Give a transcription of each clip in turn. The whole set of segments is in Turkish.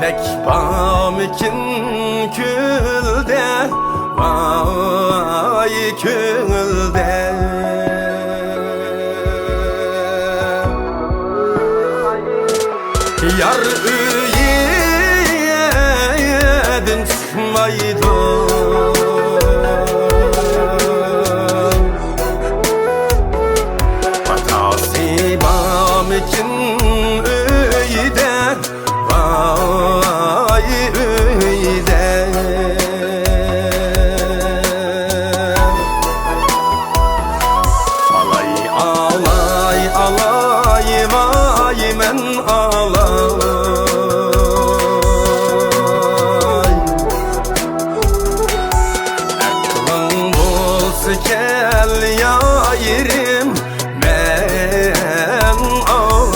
Ekbamikin külde, vay külde. Yar üyedin çıkmaydı, Vatasibamikin üyde, vay üyde. Alay alay alay vay men alay. Aklın bulsa gel ya yerim men alay.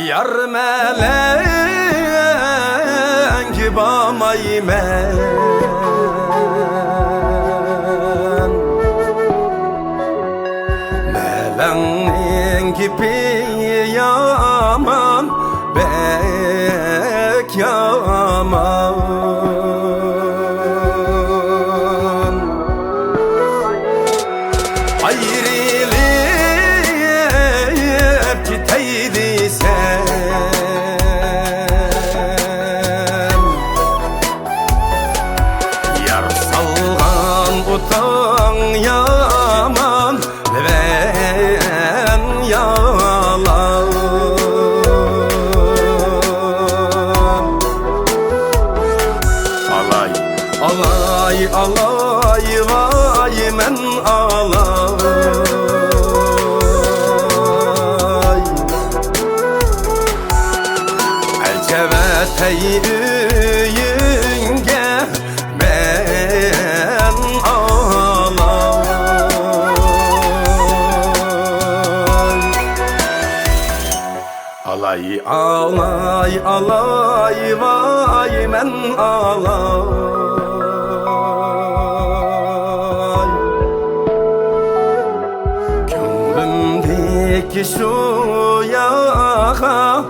Yar melengi bamay men, melengi yaman bek yaman. Ayrılıp giteydiysem yar salgan utan yaman ben yalan. Alay alay alay vay men alay. Elcevetey üyünge men alay. Alay alay alay vay men alay. Gönlümdeki şu yağa